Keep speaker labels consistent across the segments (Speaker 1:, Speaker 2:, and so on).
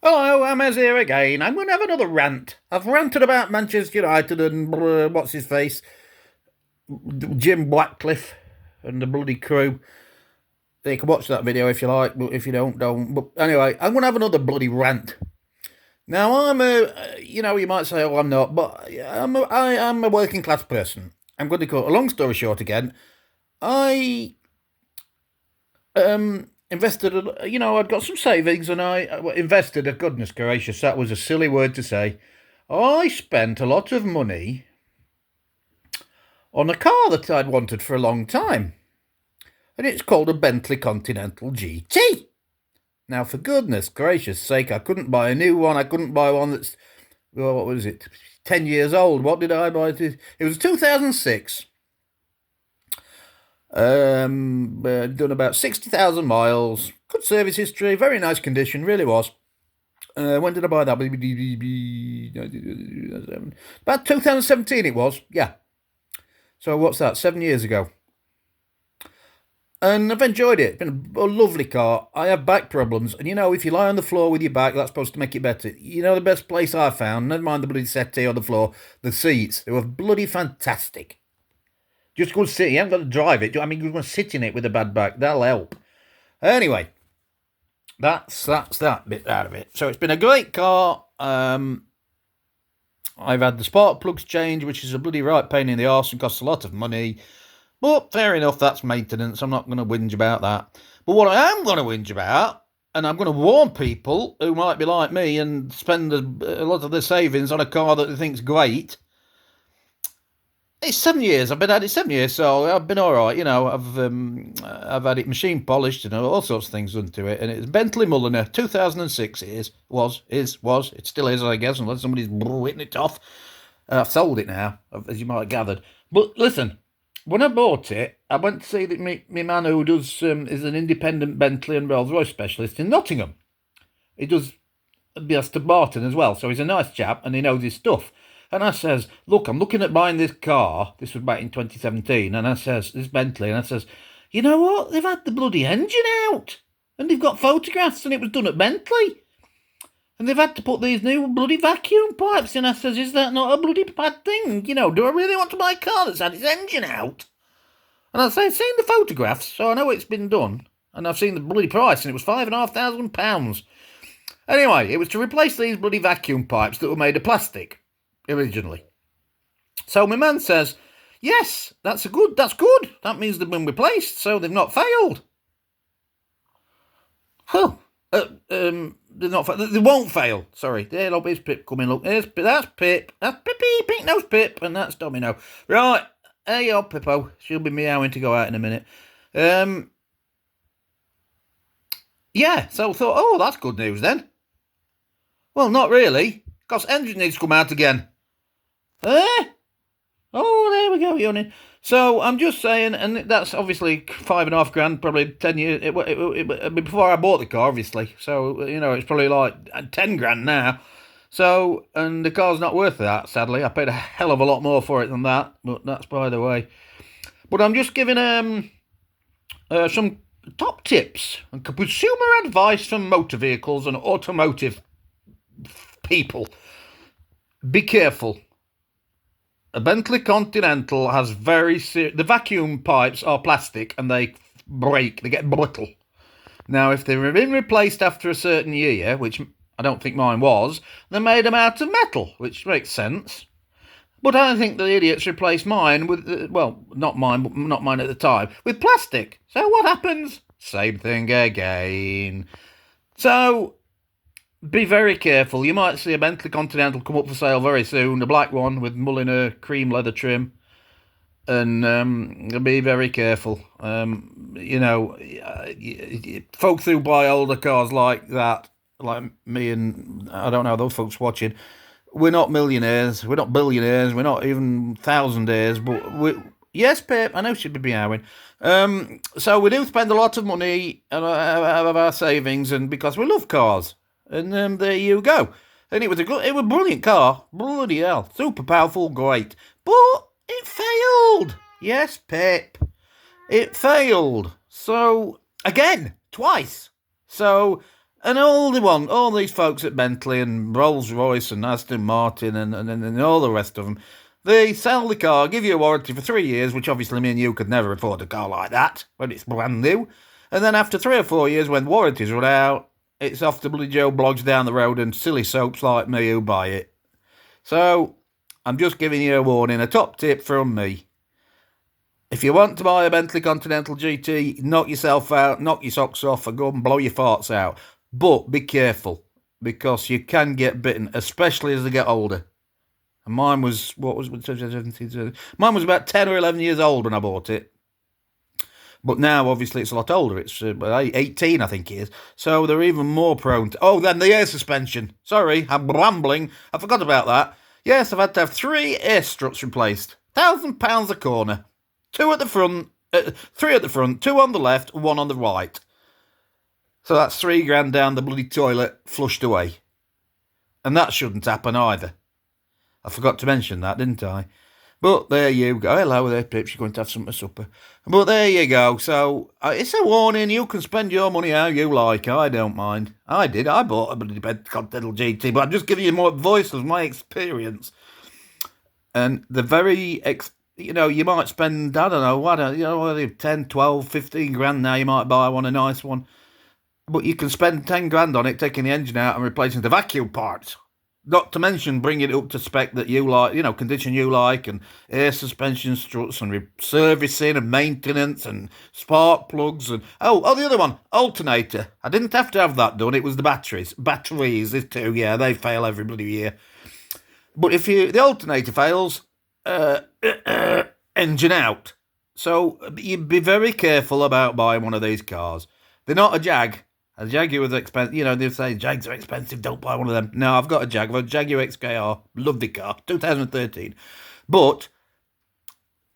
Speaker 1: Hello, I'm Ez here again. I'm going to have another rant. I've ranted about Manchester United and what's his face, Jim Blackcliffe and the bloody crew. You can watch that video if you like, but if you don't. But anyway, I'm going to have another bloody rant. Now, you might say, oh, I'm not, but I'm a working class person. I'm going to cut a long story short again. I invested, I'd got some savings and I invested, goodness gracious, that was a silly word to say. I spent a lot of money on a car that I'd wanted for a long time. And it's called a Bentley Continental GT. Now, for goodness gracious sake, I couldn't buy a new one. I couldn't buy one that's, well, what was it, 10 years old. What did I buy? It was 2006. Done about 60,000 miles. Good service history. Very nice condition. Really was. When did I buy that? About 2017 it was. Yeah. So what's that? 7 years ago. And I've enjoyed it. It's been a lovely car. I have back problems. And if you lie on the floor with your back, that's supposed to make it better. The best place I found, never mind the bloody settee on the floor, the seats. They were bloody fantastic. Just go sit. You haven't got to drive it. I mean, you're going to sit in it with a bad back. That'll help. Anyway, that's that bit out of it. So it's been a great car. I've had the spark plugs changed, which is a bloody right pain in the arse and costs a lot of money. But fair enough, that's maintenance. I'm not going to whinge about that. But what I am going to whinge about, and I'm going to warn people who might be like me and spend a lot of their savings on a car that they think's great. It's 7 years. I've been at it 7 years, so I've been all right. I've had it machine polished and all sorts of things done to it. And it's Bentley Mulliner, 2006. It was. It still is, I guess, unless somebody's written it off. I've sold it now, as you might have gathered. But listen, when I bought it, I went to see that my man who is an independent Bentley and Rolls Royce specialist in Nottingham. He does Aston Martin as well, so he's a nice chap and he knows his stuff. And I says, look, I'm looking at buying this car. This was back in 2017. And I says, this Bentley. And I says, you know what? They've had the bloody engine out. And they've got photographs and it was done at Bentley. And they've had to put these new bloody vacuum pipes in. I says, is that not a bloody bad thing? Do I really want to buy a car that's had its engine out? And I say, I've seen the photographs, so I know it's been done. And I've seen the bloody price, and it was £5,500. Anyway, it was to replace these bloody vacuum pipes that were made of plastic originally. So my man says, yes, that's good. That means they've been replaced, so they've not failed. Well, they're not. They won't fail. Sorry, there, look, here's Pip coming. Look, that's Pip. That's Pippy, Pink Nose Pip, and that's Domino. Right, there you go, Pippo. She'll be meowing to go out in a minute. Yeah. So I thought, oh, that's good news then. Well, not really, because engine needs to come out again. Oh, there we go, yawning. So I'm just saying, and that's obviously £5,500, probably 10 years. Before I bought the car, obviously. So it's probably like 10 grand now. So, and the car's not worth that, sadly. I paid a hell of a lot more for it than that, but that's by the way. But I'm just giving some top tips and consumer advice from motor vehicles and automotive people. Be careful. A Bentley Continental has the vacuum pipes are plastic and they break, they get brittle. Now, if they've been replaced after a certain year, which I don't think mine was, they made them out of metal, which makes sense. But I think the idiots replaced mine with, not mine at the time, with plastic. So what happens? Same thing again. So be very careful. You might see a Bentley Continental come up for sale very soon, a black one with Mulliner cream leather trim. And be very careful. Folks who buy older cars like that, like me and, I don't know, those folks watching, we're not millionaires, we're not billionaires, we're not even thousandaires, but yes, Pip, I know she'd be meowing. So we do spend a lot of money of our savings, and because we love cars. And there you go. And it was a brilliant car. Bloody hell. Super powerful, great. But it failed. Yes, Pip. It failed. So, again, twice. So, And all these folks at Bentley and Rolls Royce and Aston Martin and all the rest of them, they sell the car, give you a warranty for 3 years, which obviously me and you could never afford a car like that when it's brand new. And then after 3 or 4 years, when warranties run out, it's off to bloody Joe Blogs down the road and silly soaps like me who buy it. So I'm just giving you a warning, a top tip from me. If you want to buy a Bentley Continental GT, knock yourself out, knock your socks off, and go and blow your farts out. But be careful, because you can get bitten, especially as they get older. And mine was mine was about 10 or 11 years old when I bought it. But now, obviously, it's a lot older. It's 18, I think it is. So they're even more prone to... Oh, then the air suspension. Sorry, I'm rambling. I forgot about that. Yes, I've had to have 3 air struts replaced. £1,000 a corner. 2 at the front, 3 at the front, 2 on the left, 1 on the right. So that's £3,000 down the bloody toilet, flushed away. And that shouldn't happen either. I forgot to mention that, didn't I? But there you go. Hello there, Pips. You're going to have some for supper. But there you go. So it's a warning. You can spend your money how you like. I don't mind. I did. I bought a bloody Continental GT, but I'm just giving you more voice of my experience. And the very... you might spend, I don't know, 10, 12, 15 grand now. You might buy one, a nice one. But you can spend 10 grand on it, taking the engine out and replacing the vacuum parts. Not to mention bringing it up to spec that you like, condition you like, and air suspension struts and servicing and maintenance and spark plugs and... Oh, the other one, alternator. I didn't have to have that done. It was the batteries. Batteries, these two, yeah, they fail every bloody year. But if the alternator fails... engine out. So you'd be very careful about buying one of these cars. They're not a Jag. A Jaguar is expensive. They say Jags are expensive, don't buy one of them. No, I've got a Jag. I've got a Jaguar XKR. Lovely car. 2013. But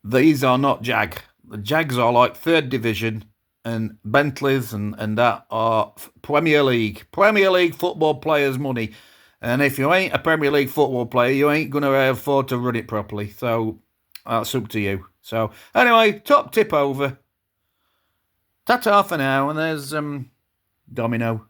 Speaker 1: these are not Jag. The Jags are like 3rd division, and Bentleys and that are Premier League. Premier League football players' money. And if you ain't a Premier League football player, you ain't going to afford to run it properly. So that's up to you. So anyway, top tip over. Ta-ta for now. And there's Domino.